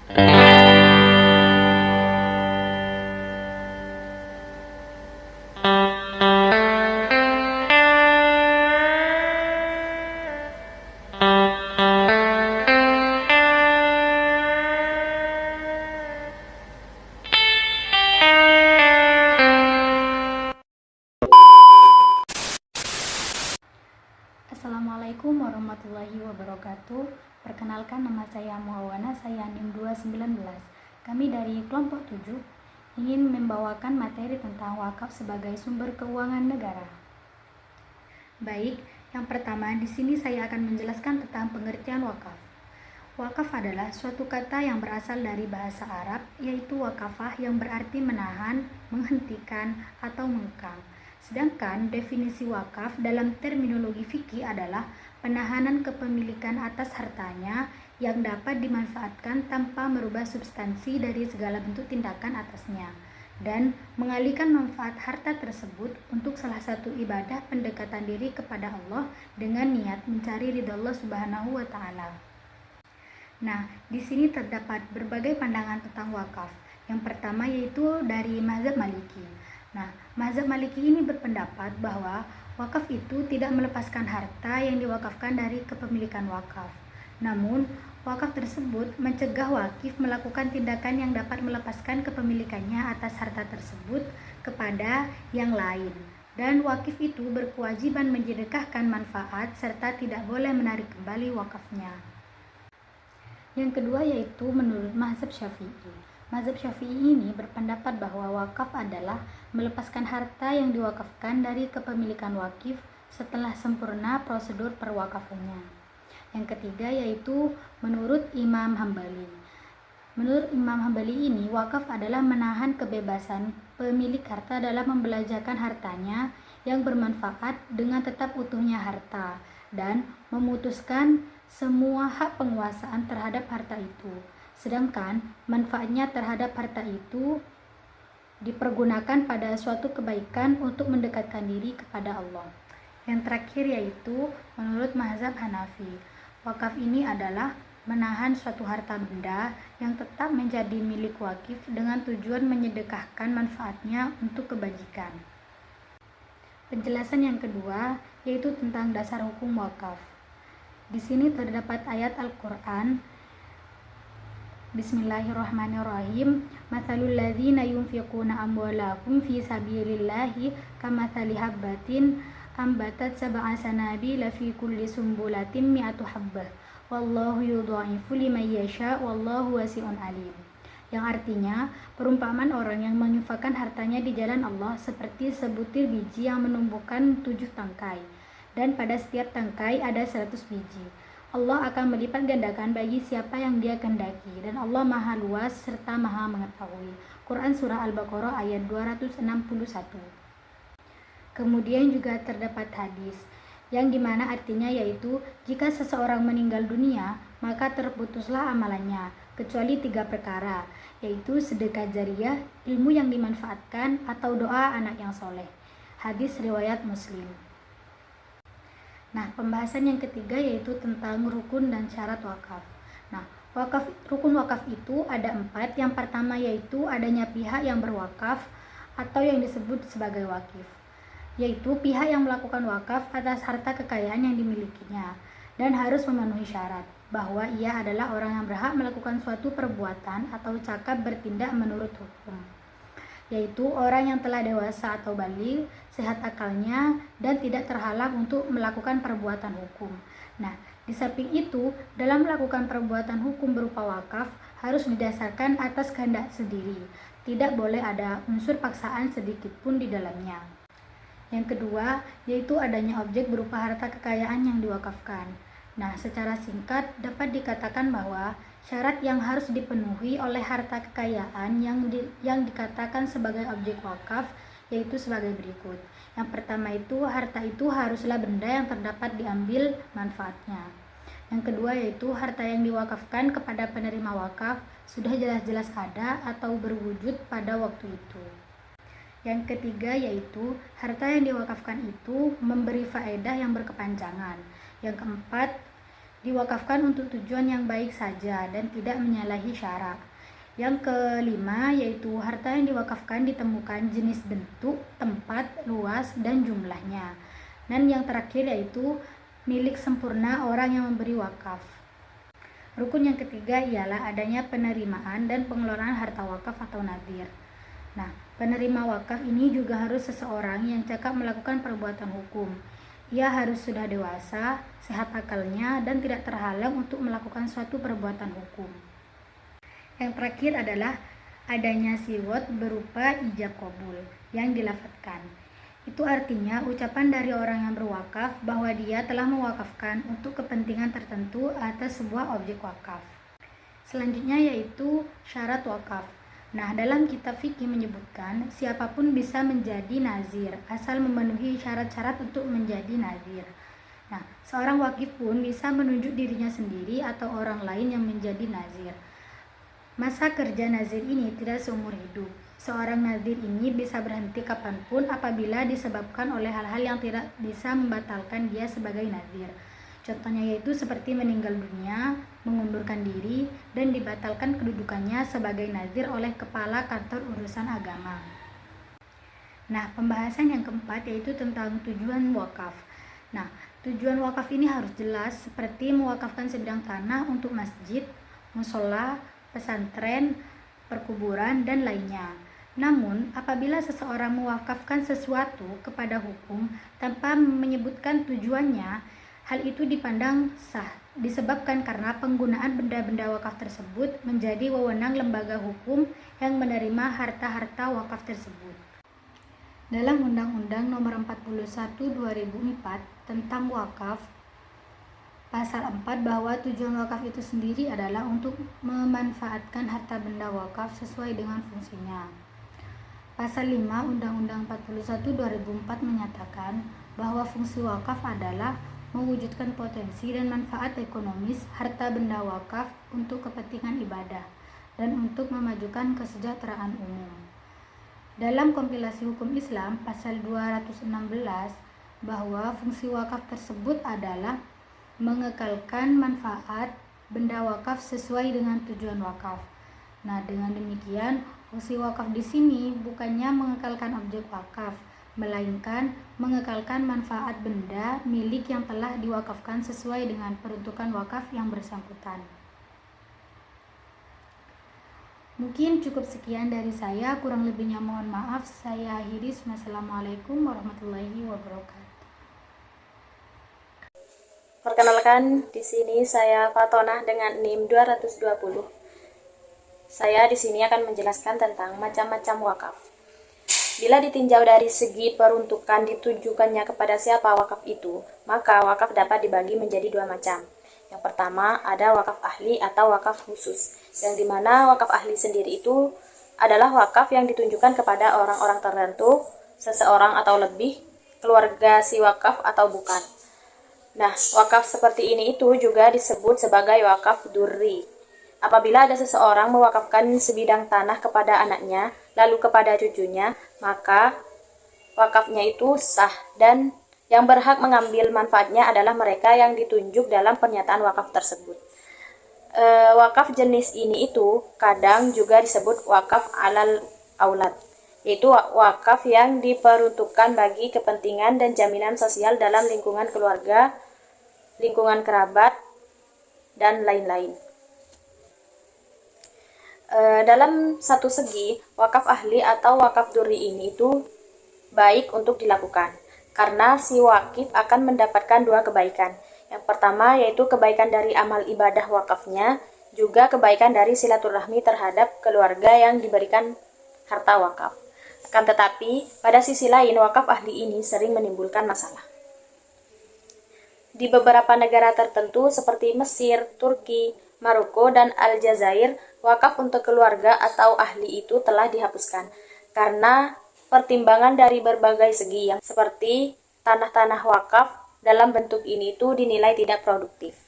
Assalamualaikum warahmatullahi wabarakatuh. Perkenalkan, nama saya Muawana, saya NIM 219. Kami dari kelompok 7 ingin membawakan materi tentang wakaf sebagai sumber keuangan negara. Baik, yang pertama di sini saya akan menjelaskan tentang pengertian wakaf. Wakaf adalah suatu kata yang berasal dari bahasa Arab, yaitu wakafah yang berarti menahan, menghentikan, atau mengekang. Sedangkan definisi wakaf dalam terminologi fikih adalah penahanan kepemilikan atas hartanya yang dapat dimanfaatkan tanpa merubah substansi dari segala bentuk tindakan atasnya, dan mengalihkan manfaat harta tersebut untuk salah satu ibadah pendekatan diri kepada Allah dengan niat mencari ridha Allah Subhanahu wa Ta'ala. Nah, di sini terdapat berbagai pandangan tentang wakaf. Yang pertama yaitu dari mazhab Maliki. Nah, mazhab Maliki ini berpendapat bahwa wakaf itu tidak melepaskan harta yang diwakafkan dari kepemilikan wakaf. Namun, wakaf tersebut mencegah wakif melakukan tindakan yang dapat melepaskan kepemilikannya atas harta tersebut kepada yang lain. Dan wakif itu berkewajiban menyedekahkan manfaat serta tidak boleh menarik kembali wakafnya. Yang kedua yaitu menurut mazhab Syafi'i. Mazhab Syafi'i ini berpendapat bahwa wakaf adalah melepaskan harta yang diwakafkan dari kepemilikan wakif setelah sempurna prosedur perwakafannya. Yang ketiga yaitu menurut Imam Hambali. Menurut Imam Hambali ini, wakaf adalah menahan kebebasan pemilik harta dalam membelanjakan hartanya yang bermanfaat dengan tetap utuhnya harta dan memutuskan semua hak penguasaan terhadap harta itu, sedangkan manfaatnya terhadap harta itu dipergunakan pada suatu kebaikan untuk mendekatkan diri kepada Allah. Yang terakhir yaitu menurut mazhab Hanafi, wakaf ini adalah menahan suatu harta benda yang tetap menjadi milik wakif dengan tujuan menyedekahkan manfaatnya untuk kebajikan. Penjelasan yang kedua yaitu tentang dasar hukum wakaf. Di sini terdapat ayat Al-Qur'an. Bismillahirrahmanirrahim. Matsalul ladzina yunfiquna amwalahum fi sabilillahi kamatsali habbatin ambatat sab'a sanabila fi kulli sumbulatin mi'atu habbah. Wallahu yudha'ifu liman yasha' wallahu wasi'un alim. Yang artinya, perumpamaan orang yang menginfakkan hartanya di jalan Allah seperti sebutir biji yang menumbuhkan 7 tangkai, dan pada setiap tangkai ada 100 biji. Allah akan melipat gandakan bagi siapa yang Dia kehendaki, dan Allah Maha Luas serta Maha Mengetahui. Quran Surah Al-Baqarah ayat 261. Kemudian juga terdapat hadis yang dimana artinya yaitu jika seseorang meninggal dunia maka terputuslah amalannya kecuali 3 perkara, yaitu sedekah jariyah, ilmu yang dimanfaatkan, atau doa anak yang soleh. Hadis riwayat Muslim. Nah, pembahasan yang ketiga yaitu tentang rukun dan syarat wakaf. Nah, rukun wakaf itu ada 4. Yang pertama yaitu adanya pihak yang berwakaf atau yang disebut sebagai wakif, yaitu pihak yang melakukan wakaf atas harta kekayaan yang dimilikinya dan harus memenuhi syarat bahwa ia adalah orang yang berhak melakukan suatu perbuatan atau cakap bertindak menurut hukum, yaitu orang yang telah dewasa atau baligh, sehat akalnya, dan tidak terhalang untuk melakukan perbuatan hukum. Nah, di samping itu, dalam melakukan perbuatan hukum berupa wakaf harus didasarkan atas kehendak sendiri. Tidak boleh ada unsur paksaan sedikit pun di dalamnya. Yang kedua, yaitu adanya objek berupa harta kekayaan yang diwakafkan. Nah, secara singkat dapat dikatakan bahwa syarat yang harus dipenuhi oleh harta kekayaan yang dikatakan sebagai objek wakaf yaitu sebagai berikut. Yang pertama itu, harta itu haruslah benda yang terdapat diambil manfaatnya. Yang kedua yaitu harta yang diwakafkan kepada penerima wakaf sudah jelas-jelas ada atau berwujud pada waktu itu. Yang ketiga yaitu harta yang diwakafkan itu memberi faedah yang berkepanjangan. Yang keempat, diwakafkan untuk tujuan yang baik saja dan tidak menyalahi syarak. Yang kelima yaitu harta yang diwakafkan ditemukan jenis, bentuk, tempat, luas, dan jumlahnya. Dan yang terakhir yaitu milik sempurna orang yang memberi wakaf. Rukun yang ketiga ialah adanya penerimaan dan pengelolaan harta wakaf atau nadhir. Nah, penerima wakaf ini juga harus seseorang yang cakap melakukan perbuatan hukum. Ia harus sudah dewasa, sehat akalnya, dan tidak terhalang untuk melakukan suatu perbuatan hukum. Yang terakhir adalah adanya siwot berupa ijab kabul yang dilafadzkan. Itu artinya ucapan dari orang yang berwakaf bahwa dia telah mewakafkan untuk kepentingan tertentu atas sebuah objek wakaf. Selanjutnya yaitu syarat wakaf. Nah, dalam kitab fikih menyebutkan siapapun bisa menjadi nazir asal memenuhi syarat-syarat untuk menjadi nazir. Nah, seorang wakif pun bisa menunjuk dirinya sendiri atau orang lain yang menjadi nazir. Masa kerja nazir ini tidak seumur hidup. Seorang nazir ini bisa berhenti kapanpun apabila disebabkan oleh hal-hal yang tidak bisa membatalkan dia sebagai nazir. Contohnya yaitu seperti meninggal dunia, mengundurkan diri, dan dibatalkan kedudukannya sebagai nazir oleh kepala kantor urusan agama. Nah, pembahasan yang keempat yaitu tentang tujuan wakaf. Nah, tujuan wakaf ini harus jelas seperti mewakafkan sebidang tanah untuk masjid, musola, pesantren, perkuburan, dan lainnya. Namun, apabila seseorang mewakafkan sesuatu kepada hukum tanpa menyebutkan tujuannya, hal itu dipandang sah, disebabkan karena penggunaan benda-benda wakaf tersebut menjadi wewenang lembaga hukum yang menerima harta-harta wakaf tersebut. Dalam Undang-Undang Nomor 41 2004 tentang wakaf, Pasal 4 bahwa tujuan wakaf itu sendiri adalah untuk memanfaatkan harta benda wakaf sesuai dengan fungsinya. Pasal 5 Undang-Undang 41 2004 menyatakan bahwa fungsi wakaf adalah mewujudkan potensi dan manfaat ekonomis harta benda wakaf untuk kepentingan ibadah dan untuk memajukan kesejahteraan umum. Dalam kompilasi hukum Islam pasal 216 bahwa fungsi wakaf tersebut adalah mengekalkan manfaat benda wakaf sesuai dengan tujuan wakaf. Nah, dengan demikian fungsi wakaf di sini bukannya mengekalkan objek wakaf, melainkan mengekalkan manfaat benda milik yang telah diwakafkan sesuai dengan peruntukan wakaf yang bersangkutan. Mungkin cukup sekian dari saya, kurang lebihnya mohon maaf. Saya akhiri. Wassalamualaikum warahmatullahi wabarakatuh. Perkenalkan, di sini saya Fatonah dengan NIM 220. Saya di sini akan menjelaskan tentang macam-macam wakaf. Bila ditinjau dari segi peruntukan ditujukannya kepada siapa wakaf itu, maka wakaf dapat dibagi menjadi dua macam. Yang pertama ada wakaf ahli atau wakaf khusus, yang dimana wakaf ahli sendiri itu adalah wakaf yang ditunjukkan kepada orang-orang tertentu, seseorang atau lebih, keluarga si wakaf atau bukan. Nah, wakaf seperti ini itu juga disebut sebagai wakaf durri. Apabila ada seseorang mewakafkan sebidang tanah kepada anaknya, lalu kepada cucunya, maka wakafnya itu sah dan yang berhak mengambil manfaatnya adalah mereka yang ditunjuk dalam pernyataan wakaf tersebut. Wakaf jenis ini itu kadang juga disebut wakaf alal aulad, yaitu wakaf yang diperuntukkan bagi kepentingan dan jaminan sosial dalam lingkungan keluarga, lingkungan kerabat, dan lain-lain. Dalam satu segi, wakaf ahli atau wakaf durri ini itu baik untuk dilakukan, karena si wakif akan mendapatkan dua kebaikan. Yang pertama yaitu kebaikan dari amal ibadah wakafnya, juga kebaikan dari silaturahmi terhadap keluarga yang diberikan harta wakaf. Akan tetapi, pada sisi lain wakaf ahli ini sering menimbulkan masalah. Di beberapa negara tertentu seperti Mesir, Turki, Maroko, dan Aljazair, wakaf untuk keluarga atau ahli itu telah dihapuskan karena pertimbangan dari berbagai segi yang seperti tanah-tanah wakaf dalam bentuk ini itu dinilai tidak produktif.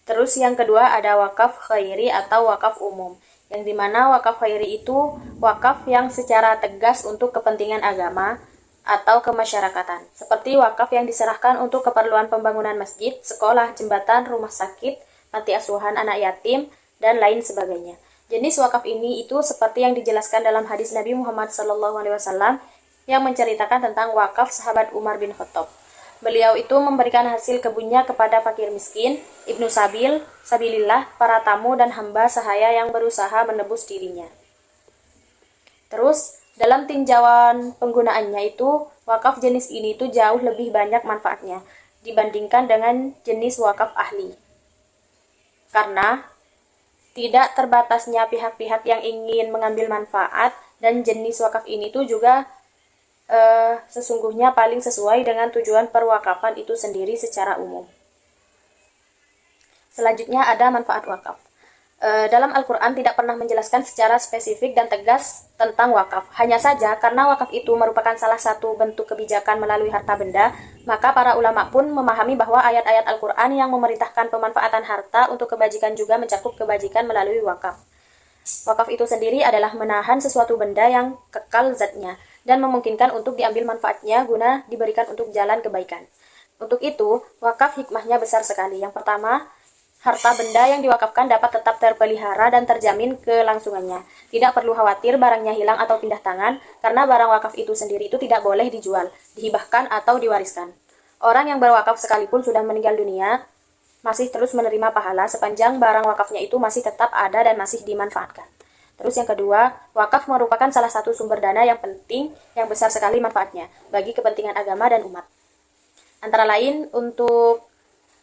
Terus yang kedua ada wakaf khairi atau wakaf umum, yang dimana wakaf khairi itu wakaf yang secara tegas untuk kepentingan agama, atau kemasyarakatan, seperti wakaf yang diserahkan untuk keperluan pembangunan masjid, sekolah, jembatan, rumah sakit, panti asuhan anak yatim, dan lain sebagainya. Jenis wakaf ini itu seperti yang dijelaskan dalam hadis Nabi Muhammad SAW yang menceritakan tentang wakaf sahabat Umar bin Khattab. Beliau itu memberikan hasil kebunnya kepada fakir miskin, ibnu sabil, sabilillah, para tamu dan hamba sahaya yang berusaha menebus dirinya. Terus, dalam tinjauan penggunaannya itu, wakaf jenis ini itu jauh lebih banyak manfaatnya dibandingkan dengan jenis wakaf ahli. Karena tidak terbatasnya pihak-pihak yang ingin mengambil manfaat, dan jenis wakaf ini tuh juga sesungguhnya paling sesuai dengan tujuan perwakafan itu sendiri secara umum. Selanjutnya ada manfaat wakaf. Dalam Al-Quran tidak pernah menjelaskan secara spesifik dan tegas tentang wakaf. Hanya saja karena wakaf itu merupakan salah satu bentuk kebijakan melalui harta benda, maka para ulama pun memahami bahwa ayat-ayat Al-Quran yang memerintahkan pemanfaatan harta untuk kebajikan juga mencakup kebajikan melalui wakaf. Wakaf itu sendiri adalah menahan sesuatu benda yang kekal zatnya dan memungkinkan untuk diambil manfaatnya guna diberikan untuk jalan kebaikan. Untuk itu, wakaf hikmahnya besar sekali. Yang pertama, harta benda yang diwakafkan dapat tetap terpelihara dan terjamin kelangsungannya. Tidak perlu khawatir barangnya hilang atau pindah tangan, karena barang wakaf itu sendiri itu tidak boleh dijual, dihibahkan, atau diwariskan. Orang yang berwakaf sekalipun sudah meninggal dunia, masih terus menerima pahala sepanjang barang wakafnya itu masih tetap ada dan masih dimanfaatkan. Terus yang kedua, wakaf merupakan salah satu sumber dana yang penting, yang besar sekali manfaatnya, bagi kepentingan agama dan umat. Antara lain untuk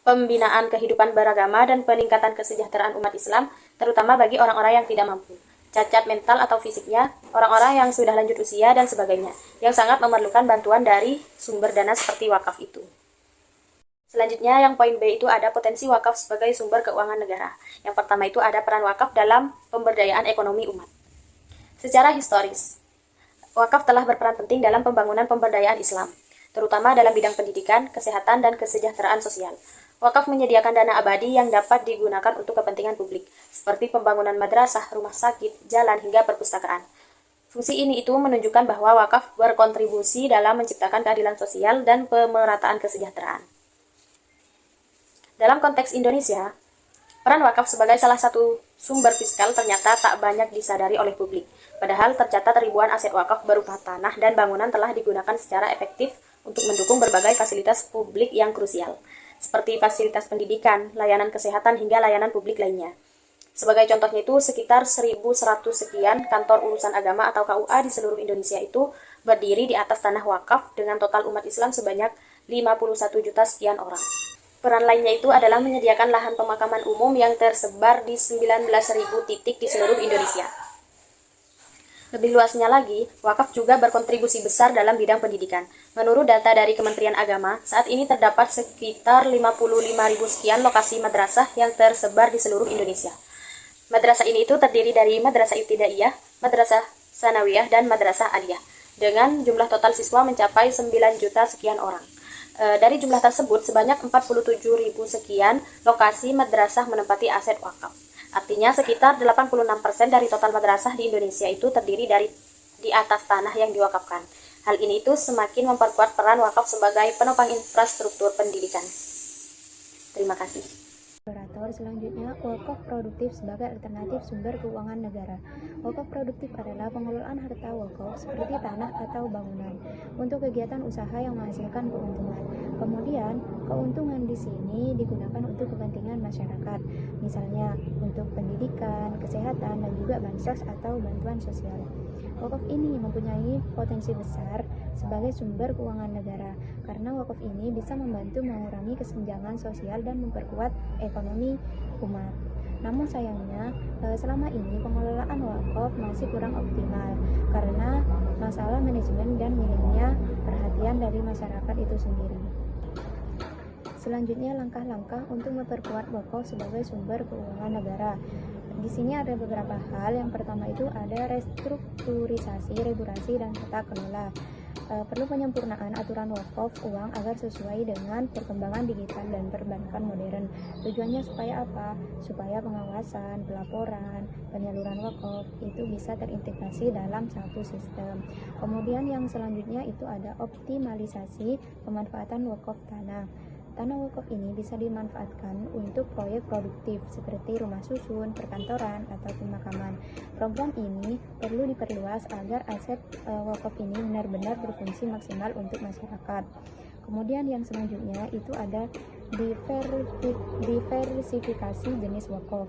pembinaan kehidupan beragama dan peningkatan kesejahteraan umat Islam, terutama bagi orang-orang yang tidak mampu, cacat mental atau fisiknya, orang-orang yang sudah lanjut usia, dan sebagainya, yang sangat memerlukan bantuan dari sumber dana seperti wakaf itu. Selanjutnya, yang poin B itu ada potensi wakaf sebagai sumber keuangan negara. Yang pertama itu ada peran wakaf dalam pemberdayaan ekonomi umat. Secara historis, wakaf telah berperan penting dalam pembangunan pemberdayaan Islam, terutama dalam bidang pendidikan, kesehatan, dan kesejahteraan sosial. Wakaf menyediakan dana abadi yang dapat digunakan untuk kepentingan publik, seperti pembangunan madrasah, rumah sakit, jalan, hingga perpustakaan. Fungsi ini itu menunjukkan bahwa wakaf berkontribusi dalam menciptakan keadilan sosial dan pemerataan kesejahteraan. Dalam konteks Indonesia, peran wakaf sebagai salah satu sumber fiskal ternyata tak banyak disadari oleh publik. Padahal tercatat ribuan aset wakaf berupa tanah dan bangunan telah digunakan secara efektif untuk mendukung berbagai fasilitas publik yang krusial, seperti fasilitas pendidikan, layanan kesehatan, hingga layanan publik lainnya. Sebagai contohnya itu, sekitar 1.100 sekian kantor urusan agama atau KUA di seluruh Indonesia itu berdiri di atas tanah wakaf dengan total umat Islam sebanyak 51 juta sekian orang. Peran lainnya itu adalah menyediakan lahan pemakaman umum yang tersebar di 19.000 titik di seluruh Indonesia. Lebih luasnya lagi, wakaf juga berkontribusi besar dalam bidang pendidikan. Menurut data dari Kementerian Agama, saat ini terdapat sekitar 55.000 sekian lokasi madrasah yang tersebar di seluruh Indonesia. Madrasah ini itu terdiri dari madrasah ibtidaiyah, madrasah sanawiyah, dan madrasah aliyah, dengan jumlah total siswa mencapai 9 juta sekian orang. Dari jumlah tersebut, sebanyak 47.000 sekian lokasi madrasah menempati aset wakaf. Artinya sekitar 86% dari total madrasah di Indonesia itu terdiri dari di atas tanah yang diwakafkan. Hal ini itu semakin memperkuat peran wakaf sebagai penopang infrastruktur pendidikan. Terima kasih. Selanjutnya, wakaf produktif sebagai alternatif sumber keuangan negara. Wakaf produktif adalah pengelolaan harta wakaf seperti tanah atau bangunan untuk kegiatan usaha yang menghasilkan keuntungan. Kemudian, keuntungan di sini digunakan untuk kepentingan masyarakat, misalnya untuk pendidikan, kesehatan, dan juga bansos atau bantuan sosial. Wakaf ini mempunyai potensi besar sebagai sumber keuangan negara karena wakaf ini bisa membantu mengurangi kesenjangan sosial dan memperkuat ekonomi umat. Namun sayangnya, selama ini pengelolaan wakaf masih kurang optimal karena masalah manajemen dan minimnya perhatian dari masyarakat itu sendiri. Selanjutnya, langkah-langkah untuk memperkuat wakaf sebagai sumber keuangan negara. Di sini ada beberapa hal. Yang pertama itu ada restrukturisasi, regulasi, dan tata kelola. Perlu penyempurnaan aturan wakaf uang agar sesuai dengan perkembangan digital dan perbankan modern. Tujuannya supaya apa? Supaya pengawasan, pelaporan, penyaluran wakaf itu bisa terintegrasi dalam satu sistem. Kemudian yang selanjutnya itu ada optimalisasi pemanfaatan wakaf tanah. Tanah wakaf ini bisa dimanfaatkan untuk proyek produktif seperti rumah susun, perkantoran, atau pemakaman. Program ini perlu diperluas agar aset wakaf ini benar-benar berfungsi maksimal untuk masyarakat. Kemudian yang selanjutnya itu ada diversifikasi jenis wakaf.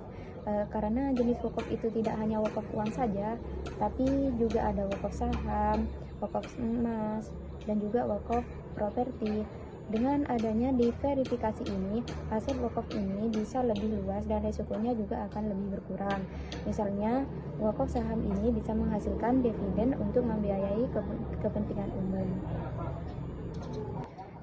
Karena jenis wakaf itu tidak hanya wakaf uang saja, tapi juga ada wakaf saham, wakaf emas, dan juga wakaf properti. Dengan adanya diverifikasi ini, aset wakaf ini bisa lebih luas dan resikonya juga akan lebih berkurang. Misalnya, wakaf saham ini bisa menghasilkan dividen untuk membiayai kepentingan umum.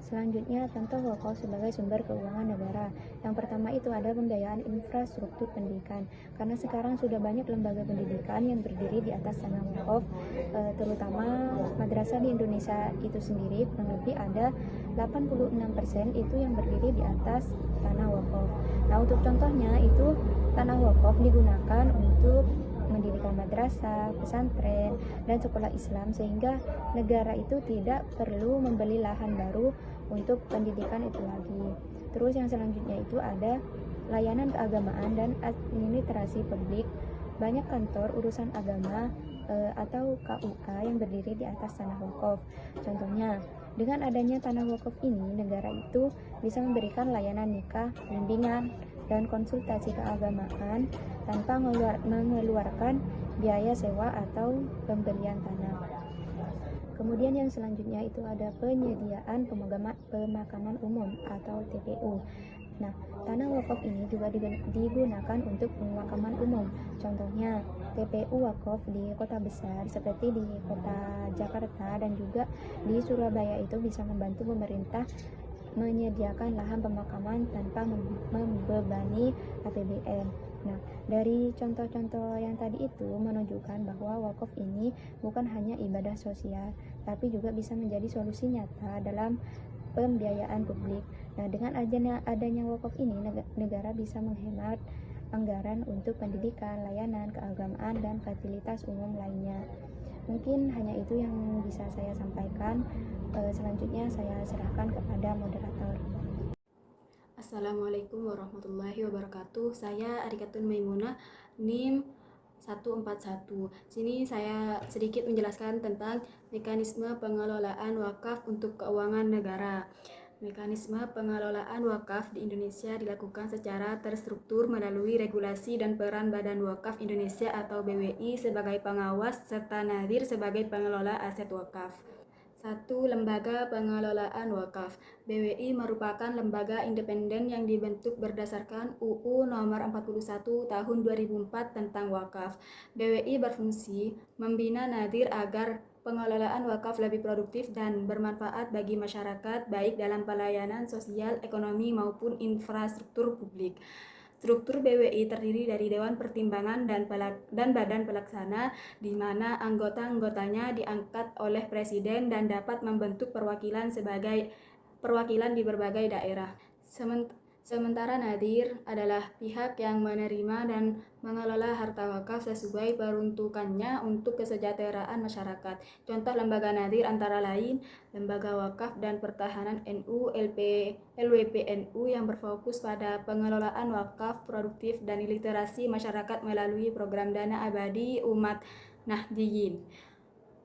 Selanjutnya, contoh wakaf sebagai sumber keuangan negara. Yang pertama itu ada pembiayaan infrastruktur pendidikan. Karena sekarang sudah banyak lembaga pendidikan yang berdiri di atas tanah wakaf, terutama madrasah di Indonesia itu sendiri kurang lebih ada 86% itu yang berdiri di atas tanah wakaf. Nah, untuk contohnya itu tanah wakaf digunakan untuk mendirikan madrasah, pesantren, dan sekolah Islam sehingga negara itu tidak perlu membeli lahan baru untuk pendidikan itu lagi. Terus yang selanjutnya itu ada layanan keagamaan dan administrasi publik. Banyak kantor urusan agama atau KUA yang berdiri di atas tanah wakaf. Contohnya, dengan adanya tanah wakaf ini, negara itu bisa memberikan layanan nikah, bimbingan, dan konsultasi keagamaan tanpa mengeluarkan biaya sewa atau pembelian tanah. Kemudian yang selanjutnya itu ada penyediaan pemakaman umum atau TPU. Nah, tanah wakaf ini juga digunakan untuk pemakaman umum. Contohnya, TPU wakaf di kota besar seperti di kota Jakarta dan juga di Surabaya itu bisa membantu pemerintah menyediakan lahan pemakaman tanpa membebani APBN. Nah, dari contoh-contoh yang tadi itu menunjukkan bahwa wakaf ini bukan hanya ibadah sosial, tapi juga bisa menjadi solusi nyata dalam pembiayaan publik. Nah, dengan adanya wakaf ini, negara bisa menghemat anggaran untuk pendidikan, layanan, keagamaan, dan fasilitas umum lainnya. Mungkin hanya itu yang bisa saya sampaikan. Selanjutnya saya serahkan kepada moderator. Assalamualaikum warahmatullahi wabarakatuh. Saya Arikatun Maimunah, NIM 141. Sini saya sedikit menjelaskan tentang mekanisme pengelolaan wakaf untuk keuangan negara. Mekanisme pengelolaan wakaf di Indonesia dilakukan secara terstruktur melalui regulasi dan peran Badan Wakaf Indonesia atau BWI sebagai pengawas serta Nadhir sebagai pengelola aset wakaf. 1. Lembaga Pengelolaan Wakaf. BWI merupakan lembaga independen yang dibentuk berdasarkan UU Nomor 41 Tahun 2004 tentang Wakaf. BWI berfungsi membina Nadhir agar pengelolaan wakaf lebih produktif dan bermanfaat bagi masyarakat, baik dalam pelayanan sosial, ekonomi, maupun infrastruktur publik. Struktur BWI terdiri dari Dewan Pertimbangan dan Badan Pelaksana, di mana anggota-anggotanya diangkat oleh Presiden dan dapat membentuk perwakilan di berbagai daerah. Sementara Nadhir adalah pihak yang menerima dan mengelola harta wakaf sesuai peruntukannya untuk kesejahteraan masyarakat. Contoh lembaga Nadhir antara lain Lembaga Wakaf dan Pertahanan NU LWPNU yang berfokus pada pengelolaan wakaf produktif dan literasi masyarakat melalui program dana abadi umat Nahdiyin.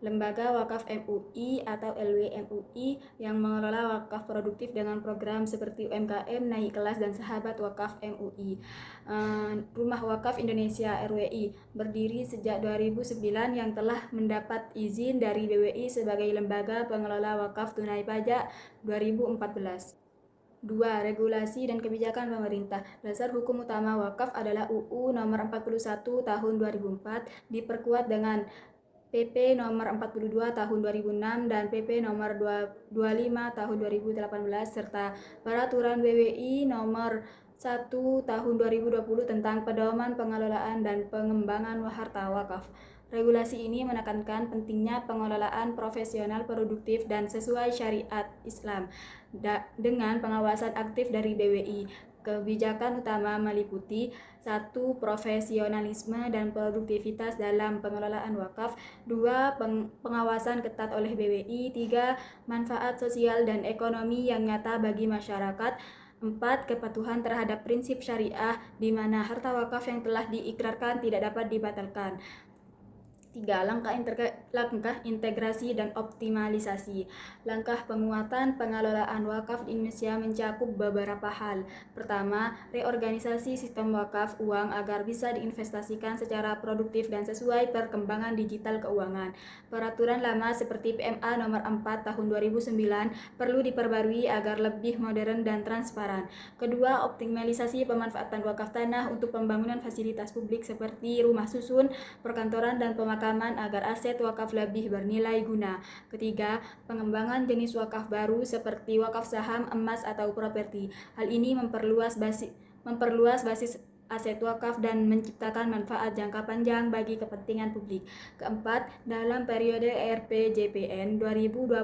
Lembaga Wakaf MUI atau LWMUI yang mengelola wakaf produktif dengan program seperti UMKM, Naik Kelas, dan Sahabat Wakaf MUI. Rumah Wakaf Indonesia RWI berdiri sejak 2009 yang telah mendapat izin dari BWI sebagai lembaga pengelola wakaf tunai pajak 2014. 2. Regulasi dan kebijakan pemerintah. Dasar hukum utama wakaf adalah UU Nomor 41 Tahun 2004 diperkuat dengan PP Nomor 42 Tahun 2006 dan PP Nomor 25 Tahun 2018 serta Peraturan BWI Nomor 1 Tahun 2020 tentang pedoman pengelolaan dan pengembangan harta wakaf. Regulasi ini menekankan pentingnya pengelolaan profesional, produktif, dan sesuai syariat Islam dengan pengawasan aktif dari BWI. Kebijakan utama meliputi 1. Profesionalisme dan produktivitas dalam pengelolaan wakaf. 2. Pengawasan ketat oleh BWI. 3. Manfaat sosial dan ekonomi yang nyata bagi masyarakat. 4. Kepatuhan terhadap prinsip syariah di mana harta wakaf yang telah diikrarkan tidak dapat dibatalkan. 3. Langkah integrasi dan optimalisasi. Langkah penguatan pengelolaan wakaf di Indonesia mencakup beberapa hal. Pertama, reorganisasi sistem wakaf uang agar bisa diinvestasikan secara produktif dan sesuai perkembangan digital keuangan. Peraturan lama seperti PMA nomor 4 tahun 2009 perlu diperbarui agar lebih modern dan transparan. Kedua, optimalisasi pemanfaatan wakaf tanah untuk pembangunan fasilitas publik seperti rumah susun, perkantoran, dan pemakaman agar aset wakaf lebih bernilai guna. Ketiga, pengembangan jenis wakaf baru seperti wakaf saham, emas, atau properti. Hal ini memperluas basis aset wakaf dan menciptakan manfaat jangka panjang bagi kepentingan publik. Keempat, dalam periode RPJPN 2025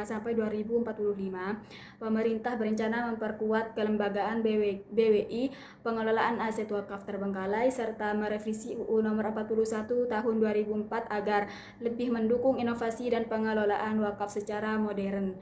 sampai 2045, pemerintah berencana memperkuat kelembagaan BWI, pengelolaan aset wakaf terbengkalai, serta merevisi UU Nomor 41 Tahun 2004 agar lebih mendukung inovasi dan pengelolaan wakaf secara modern.